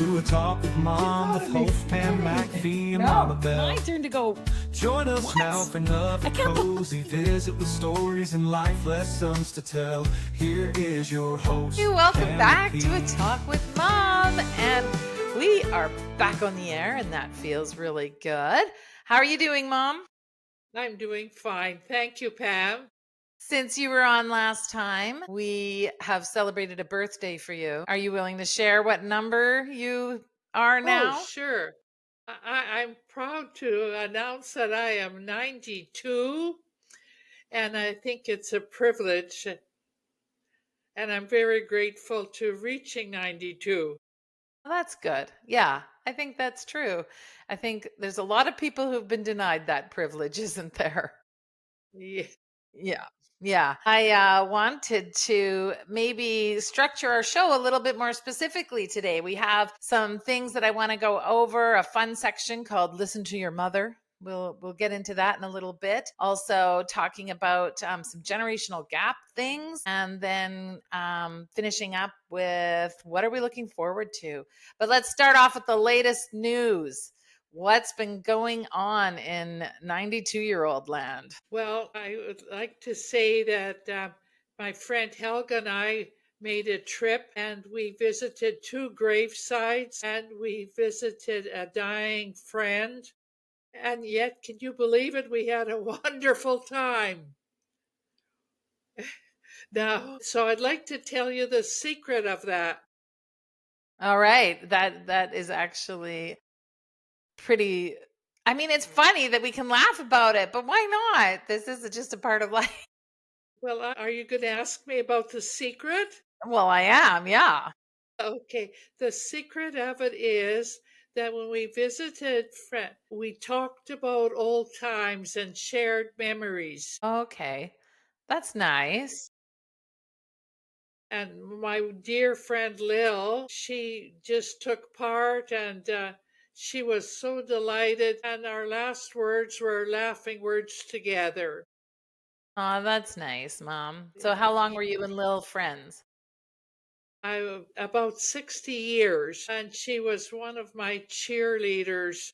to a talk with Mom with host Pam McPhee and Mama Bell. My turn to go. Join us What? now for another I can't cozy visit with stories and life lessons to tell. Here is your host. Welcome Pam back to A McPhee. Talk with Mom. And we are back on the air, and that feels really good. How are you doing, Mom? I'm doing fine. Thank you, Pam. Since you were on last time, we have celebrated a birthday for you. Are you willing to share what number you are Oh, now? sure. I'm proud to announce that I am 92, and I think it's a privilege, and I'm very grateful to reaching 92. That's good. Yeah, I think that's true. I think there's a lot of people who've been denied that privilege, isn't there? Yeah. Yeah. Yeah. I wanted to maybe structure our show a little bit more specifically today. We have some things that I want to go over, a fun section called Listen to Your Mother. We'll get into that in a little bit. Also talking about some generational gap things, and then finishing up with what are we looking forward to. But let's start off with the latest news. What's been going on in 92-year-old land? Well, I would like to say that my friend Helga and I made a trip and we visited two grave sites and we visited a dying friend. And yet, can you believe it? We had a wonderful time. Now, so I'd like to tell you the secret of that. All right. That is actually pretty. I mean, it's funny that we can laugh about it, but why not? This is just a part of life. Well, are you going to ask me about the secret? Well, I am, yeah. Okay, the secret of it is that when we visited friend, we talked about old times and shared memories. Okay. That's nice. And my dear friend Lil, she just took part and she was so delighted. And our last words were laughing words together. Oh, that's nice, Mom. So how long were you and Lil friends? About 60 years, and she was one of my cheerleaders.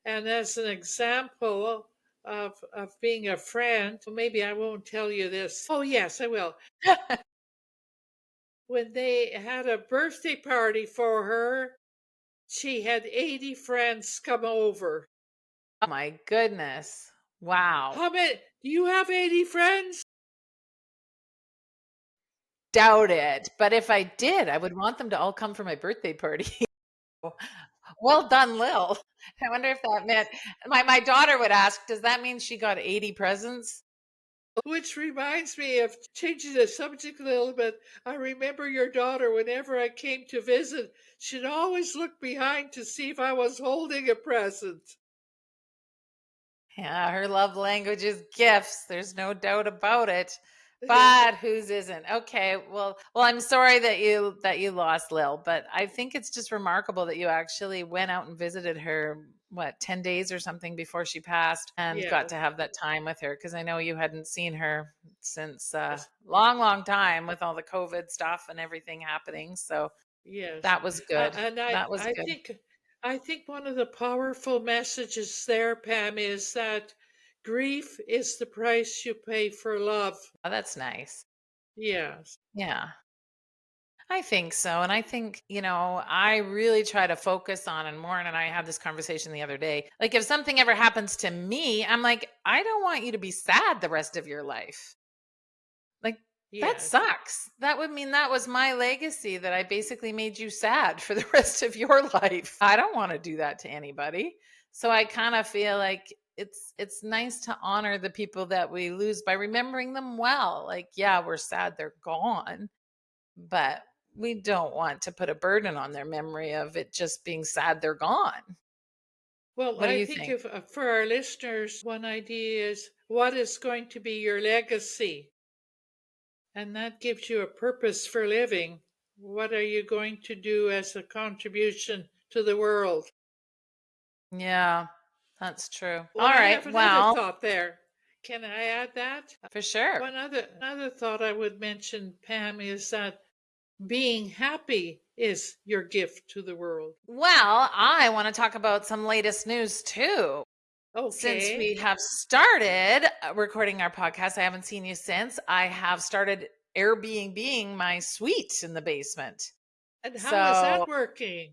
And as an example of being a friend, maybe I won't tell you this. Oh, yes, I will. When they had a birthday party for her, she had 80 friends come over. Oh my goodness. Wow. How many? Do you have 80 friends? Doubt it. But if I did, I would want them to all come for my birthday party. Well done, Lil. I wonder if that meant my daughter would ask, does that mean she got 80 presents? Which reminds me of changing the subject a little bit. I remember your daughter, whenever I came to visit, she'd always look behind to see if I was holding a present. Yeah, her love language is gifts. There's no doubt about it. But whose isn't? Okay, well, I'm sorry that you lost Lil, but I think it's just remarkable that you actually went out and visited her, what, 10 days or something before she passed, and got Yes, to have that time with her, because I know you hadn't seen her since yes, long, long time with all the COVID stuff and everything happening. So yes. that was good. And That was I good. think I think one of the powerful messages there, Pam, is that grief is the price you pay for love. Oh, that's nice. Yes. Yeah. I think so. And I think, I really try to focus on, and Lauren and I had this conversation the other day. Like, if something ever happens to me, I'm like, I don't want you to be sad the rest of your life. Like, that Yes. sucks. That would mean that was my legacy, that I basically made you sad for the rest of your life. I don't want to do that to anybody. So I kind of feel like it's nice to honor the people that we lose by remembering them well. Like, yeah, we're sad they're gone, but we don't want to put a burden on their memory of it just being sad they're gone. Well, What do I you think think? if for our listeners, one idea is what is going to be your legacy? And that gives you a purpose for living. What are you going to do as a contribution to the world? Yeah, that's true. Well, All I right. have another Well, thought there. Can I add that? for sure. One other another thought I would mention, Pam, is that being happy is your gift to the world? Well, I want to talk about some latest news too. Since Okay. we have started recording our podcast, I haven't seen you since. I have started Airbnb-ing my suite in the basement. And how is So that working?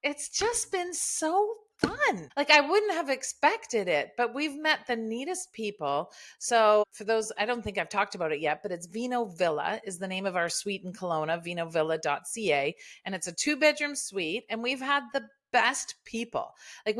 it's just been so fun. Like I wouldn't have expected it, but we've met the neatest people. So for those, I don't think I've talked about it yet, but it's Vino Villa is the name of our suite in Kelowna, vinovilla.ca. And it's a 2-bedroom suite. And we've had the best people. Like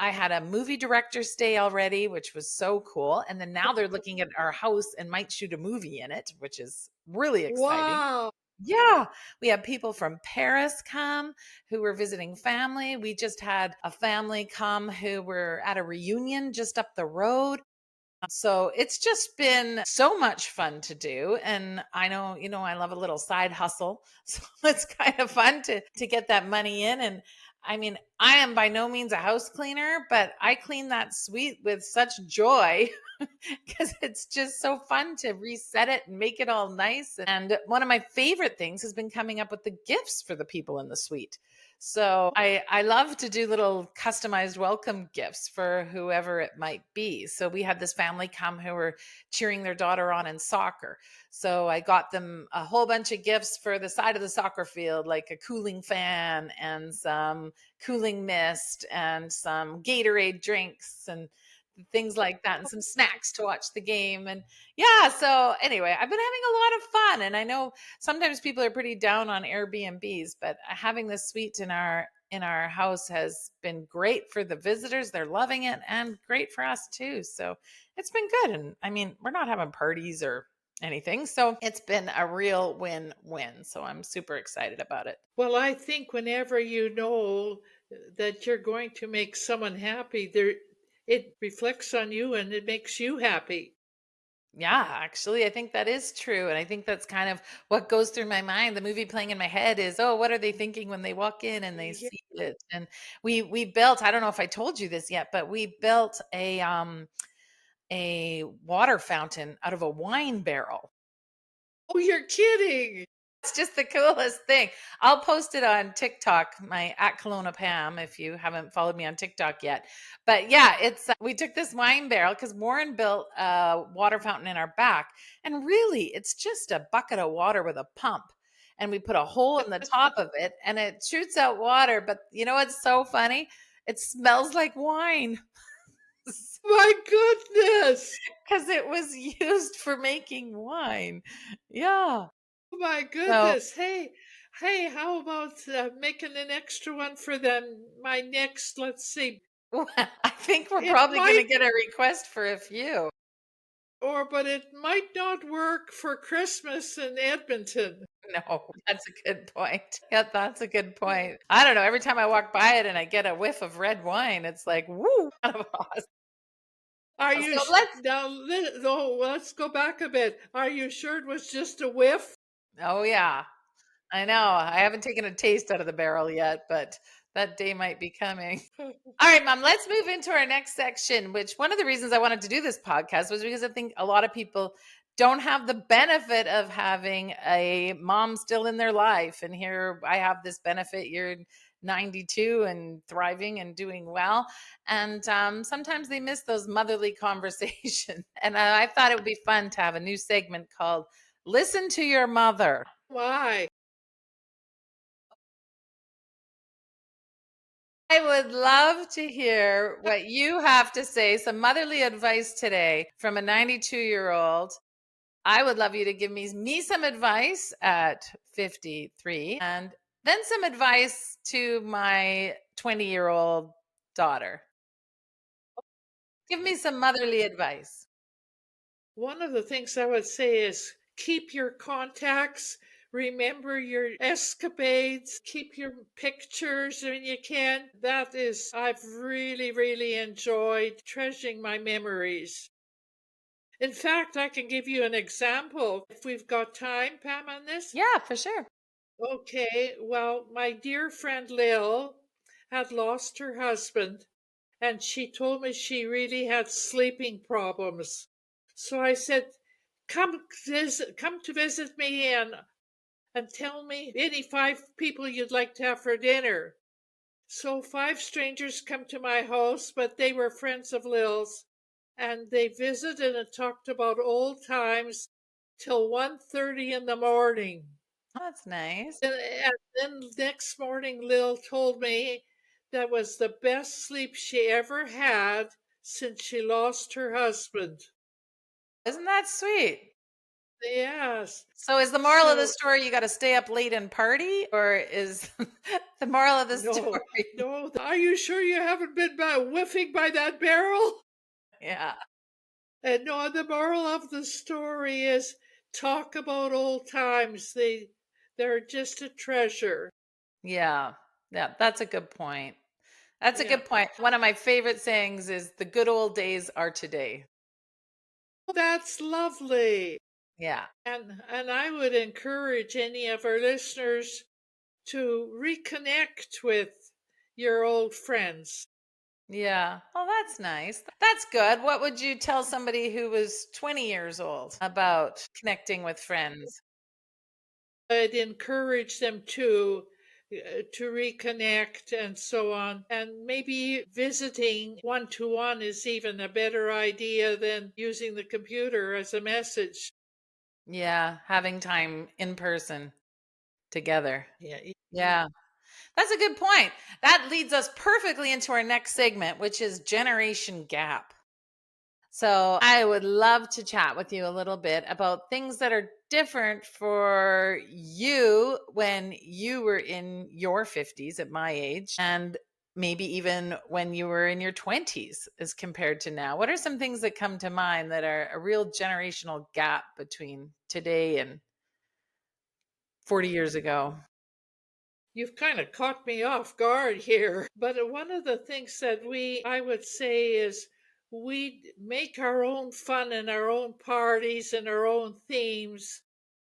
I had a movie director stay already, which was so cool. And then now they're looking at our house and might shoot a movie in it, which is really exciting. Wow. Yeah, we had people from Paris come who were visiting family. We just had a family come who were at a reunion just up the road. So it's just been so much fun to do. And I know, I love a little side hustle. So it's kind of fun to get that money in. And I mean, I am by no means a house cleaner, but I clean that suite with such joy because it's just so fun to reset it and make it all nice. And one of my favorite things has been coming up with the gifts for the people in the suite. So I love to do little customized welcome gifts for whoever it might be. So we had this family come who were cheering their daughter on in soccer. So I got them a whole bunch of gifts for the side of the soccer field, like a cooling fan and some cooling mist and some Gatorade drinks and things like that and some snacks to watch the game. And yeah, so anyway, I've been having a lot of fun. And I know sometimes people are pretty down on Airbnbs, but having this suite in our house has been great for the visitors. They're loving it and great for us too. So it's been good. And I mean, we're not having parties or anything. So it's been a real win-win. So I'm super excited about it. Well, I think whenever you know that you're going to make someone happy, there it reflects on you and it makes you happy. Yeah, actually, I think that is true. And I think that's kind of what goes through my mind. The movie playing in my head is, oh, what are they thinking when they walk in and they Yeah. see it? And we built, I don't know if I told you this yet, but we built a water fountain out of a wine barrel. Oh, you're kidding. It's just the coolest thing. I'll post it on TikTok, my at Kelowna Pam, if you haven't followed me on TikTok yet. But yeah, it's we took this wine barrel because Warren built a water fountain in our back, and really, it's just a bucket of water with a pump. And we put a hole in the top of it, and it shoots out water. But you know what's so funny? It smells like wine My goodness. because it was used for making wine. Yeah. Oh my So goodness. Hey, how about making an extra one for them? My next, let's see. well, I think we're It probably gonna might get a request for a few. but it might not work for Christmas in Edmonton. No, that's a good point. Yeah, that's a good point. I don't know, every time I walk by it and I get a whiff of red wine, it's like, "Woo!" kind of awesome. Are So you let's now? No, let's go back a bit. Are you sure it was just a whiff? Oh, yeah. I know. I haven't taken a taste out of the barrel yet, but that day might be coming. All right, Mom, let's move into our next section, which one of the reasons I wanted to do this podcast was because I think a lot of people don't have the benefit of having a mom still in their life. And here I have this benefit. You're 92 and thriving and doing well. And sometimes they miss those motherly conversations. And I thought it would be fun to have a new segment called Listen to Your Mother. Why? I would love to hear what you have to say, some motherly advice today from a 92-year-old. I would love you to give me some advice at 53 and then some advice to my 20-year-old daughter. Give me some motherly advice. One of the things I would say is keep your contacts, remember your escapades, keep your pictures when you can. That is, I've really, really enjoyed treasuring my memories. In fact, I can give you an example if we've got time, Pam, on this. Yeah, for sure. Okay, well, my dear friend Lil had lost her husband, and she told me she really had sleeping problems. So I said, come to visit me, and and tell me any 5 people you'd like to have for dinner. So 5 strangers come to my house, but they were friends of Lil's, and they visited and talked about old times till 1:30 in the morning. Oh, that's nice. And then next morning, Lil told me that was the best sleep she ever had since she lost her husband. Isn't that sweet? Yes. So is the moral of the So, story you got to stay up late and party, or is the moral of the no, story? no. Are you sure you haven't been whiffing by that barrel? Yeah. And no, the moral of the story is talk about old times. They're just a treasure. Yeah. Yeah, that's a good point. That's a Yeah. good point. One of my favorite sayings is the good old days are today. That's lovely. Yeah. And I would encourage any of our listeners to reconnect with your old friends. Yeah. Oh, that's nice. That's good. What would you tell somebody who was 20 years old about connecting with friends? I'd encourage them to reconnect and so on. And maybe visiting one to one is even a better idea than using the computer as a message. Yeah, having time in person together. Yeah. Yeah. That's a good point. That leads us perfectly into our next segment, which is generation gap. So, I would love to chat with you a little bit about things that are different for you when you were in your 50s at my age, and maybe even when you were in your 20s as compared to now. What are some things that come to mind that are a real generational gap between today and 40 years ago? You've kind of caught me off guard here. But one of the things that I would say, is we make our own fun and our own parties and our own themes.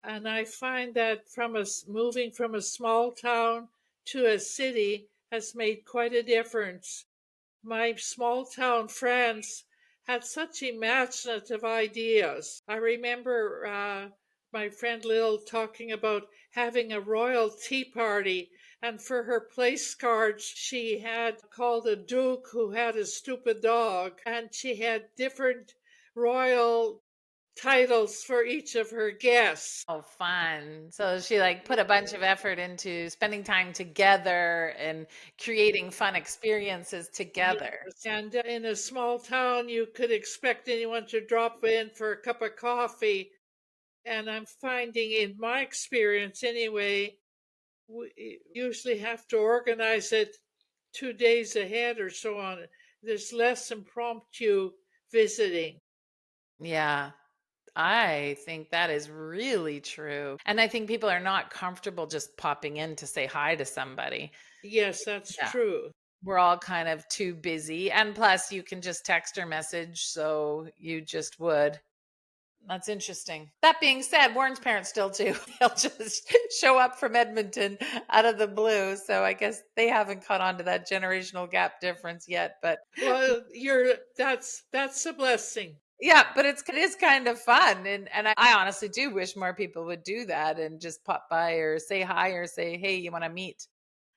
And I find that moving from a small town to a city has made quite a difference. My small town friends had such imaginative ideas. I remember my friend Lil talking about having a royal tea party, and for her place cards, she had called a duke who had a stupid dog, and she had different royal titles for each of her guests. Oh, fun. So she like put a bunch of effort into spending time together and creating fun experiences Yes, together. and in a small town, you could expect anyone to drop in for a cup of coffee. And I'm finding, in my experience anyway, we usually have to organize it 2 days ahead or so on. There's less impromptu visiting. Yeah. I think that is really true. And I think people are not comfortable just popping in to say hi to somebody. Yes, that's Yeah. true. We're all kind of too busy. And plus, you can just text or message. So you just would. That's interesting. That being said, Warren's parents still too. They'll just show up from Edmonton out of the blue. So I guess they haven't caught on to that generational gap difference yet. But Well, that's a blessing. yeah, but it is kind of fun. And I honestly do wish more people would do that and just pop by or say hi or say, hey, you want to meet?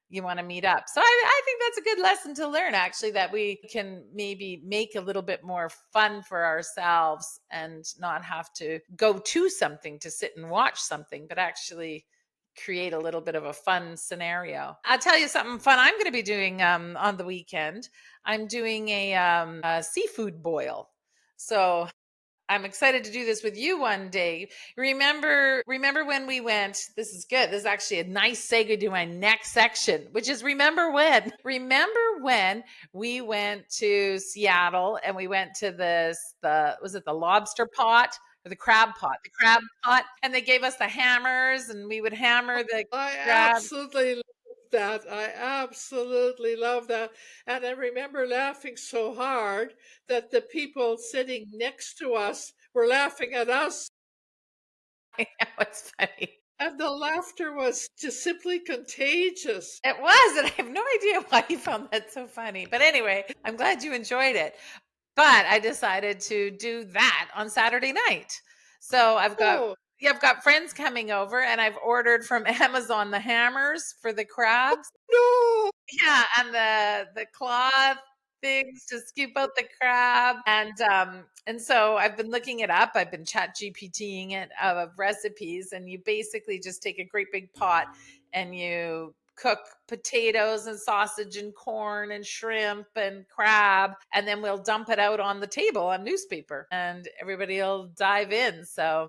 You want to meet up. So I think that's a good lesson to learn, actually, that we can maybe make a little bit more fun for ourselves and not have to go to something to sit and watch something, but actually create a little bit of a fun scenario. I'll tell you something fun I'm going to be doing on the weekend. I'm doing a seafood boil. So I'm excited to do this with you one day. Remember when we went, this is good. This is actually a nice segue to my next section, which is remember when? Remember when we went to Seattle and we went to the was it the lobster pot or the crab pot? The crab pot. And they gave us the hammers and we would hammer the I crab. absolutely love that. I absolutely love that. And I remember laughing so hard that the people sitting next to us were laughing at us. I know it's funny. And the laughter was just simply contagious. It was, and I have no idea why you found that so funny. But anyway, I'm glad you enjoyed it. But I decided to do that on Saturday night. So I've got, Oh, Yeah, I've got friends coming over and I've ordered from Amazon the hammers for the crabs. No. Yeah, and the cloth things to scoop out the crab. And so I've been looking it up. I've been chat GPTing it of recipes, and you basically just take a great big pot and you cook potatoes and sausage and corn and shrimp and crab, and then we'll dump it out on the table on newspaper and everybody will dive in. So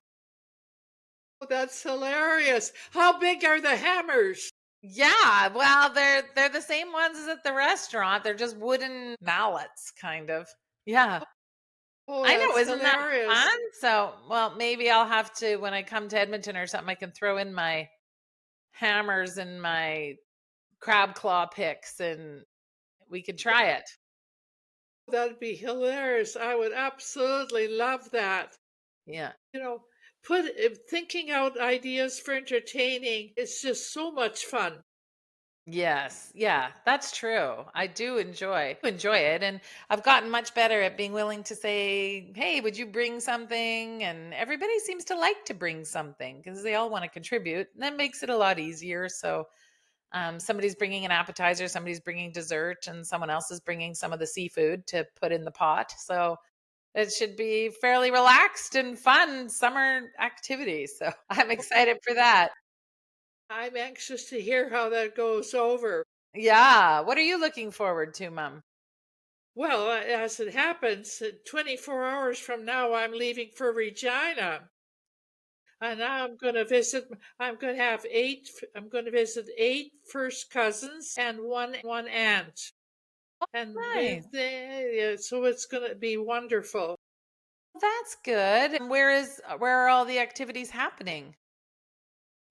Oh, that's hilarious. How big are the hammers? yeah, well, they're the same ones as at the restaurant. They're just wooden mallets, kind of. Yeah. Oh, I know, that's isn't that hilarious. fun? So, well, maybe I'll have to when I come to Edmonton or something, I can throw in my hammers and my crab claw picks and we could try it. That'd be hilarious. I would absolutely love that. Yeah. You know, thinking out ideas for entertaining is just so much fun. Yes. Yeah, that's true. I do enjoy it, and I've gotten much better at being willing to say, "Hey, would you bring something?" And everybody seems to like to bring something because they all want to contribute. And that makes it a lot easier. So, somebody's bringing an appetizer, somebody's bringing dessert, and someone else is bringing some of the seafood to put in the pot. So, it should be fairly relaxed and fun summer activity. So, I'm excited for that. I'm anxious to hear how that goes over. Yeah. What are you looking forward to, Mom? Well, as it happens, 24 hours from now, I'm leaving for Regina. And I'm going to visit, I'm going to have I'm going to visit 8 first cousins and one aunt. And Nice. so it's going to be wonderful. That's good. And where are all the activities happening?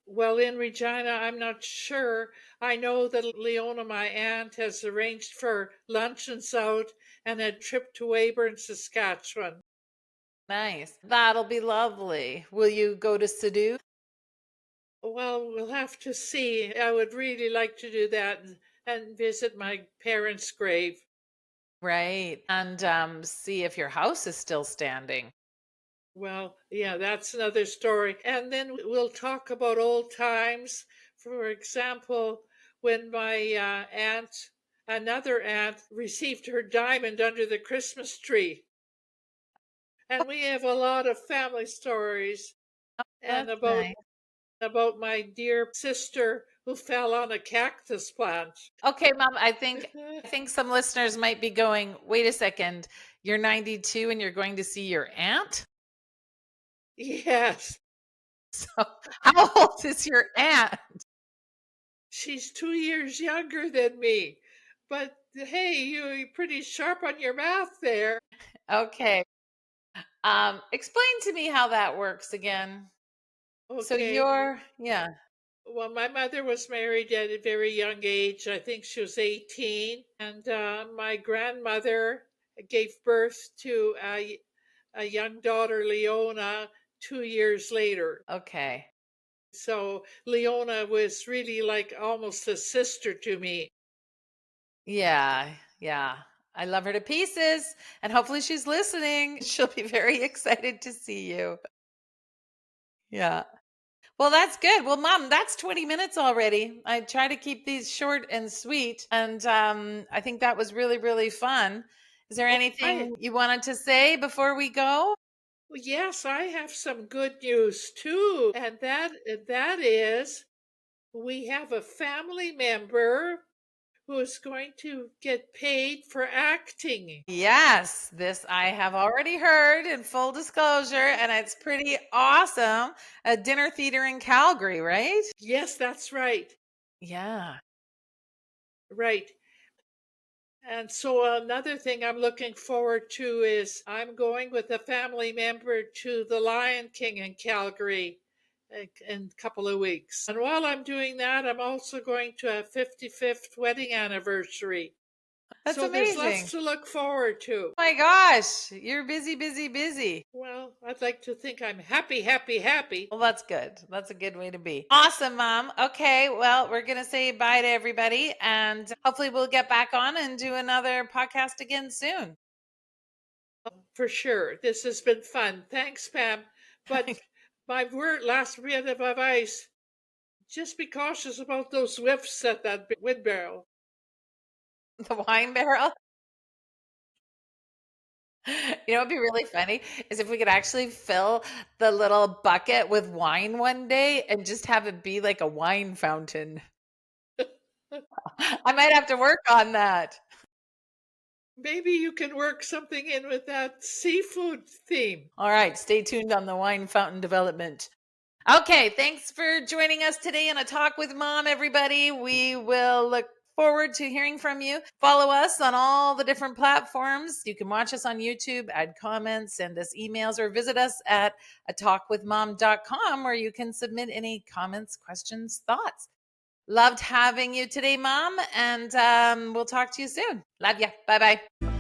Well, in Regina, I'm not sure. I know that Leona, my aunt, has arranged for luncheons out and a trip to Weyburn, Saskatchewan. Nice. That'll be lovely. Will you go to Sidhu? Well, we'll have to see. I would really like to do that and visit my parents' grave. Right. And see if your house is still standing. Well, yeah, that's another story. And then we'll talk about old times. For example, when my another aunt, received her diamond under the Christmas tree. And we have a lot of family stories and That's nice. about my dear sister who fell on a cactus plant. Okay, Mom, I think some listeners might be going, "Wait a second. You're 92 and you're going to see your aunt?" Yes, So, how old is your aunt? she's 2 years younger than me. But hey, you're pretty sharp on your math there. Okay. Explain to me how that works again. So Okay. you're yeah. Well, my mother was married at a very young age. I think she was 18. And my grandmother gave birth to a young daughter, Leona, 2 years later. Okay. So Leona was really like almost a sister to me. Yeah, yeah. I love her to pieces, and hopefully she's listening. She'll be very excited to see you. Yeah. Well, that's good. Well, Mom, that's 20 minutes already. I try to keep these short and sweet, and I think that was really, really fun. Is there Oh, I anything you wanted to say before we go? yes, I have some good news too, and that is we have a family member who is going to get paid for acting. Yes, this I have already heard in full disclosure, and it's pretty awesome. A dinner theater in Calgary, right? Yes, that's right. Yeah. Right. And so another thing I'm looking forward to is I'm going with a family member to the Lion King in Calgary in a couple of weeks. And while I'm doing that, I'm also going to a 55th wedding anniversary. That's So there's amazing. lots to look forward to. Oh my gosh, you're busy, busy, busy. Well, I'd like to think I'm happy, happy, happy. Well, that's good. That's a good way to be. Awesome, Mom. Okay, well, we're going to say bye to everybody, and hopefully we'll get back on and do another podcast again soon. For sure. This has been fun. Thanks, Pam. But My last bit of advice, just be cautious about those whiffs at that wind barrel. The wine barrel. You know, what'd be really funny is if we could actually fill the little bucket with wine one day and just have it be like a wine fountain. I might have to work on that. Maybe you can work something in with that seafood theme. All right, stay tuned on the wine fountain development. Okay, thanks for joining us today in a talk with mom, everybody. We will look forward to hearing from you. Follow us on all the different platforms. You can watch us on YouTube, add comments, send us emails, or visit us at atalkwithmom.com where you can submit any comments, questions, thoughts. Loved having you today, Mom, and we'll talk to you soon. Love ya. Bye bye.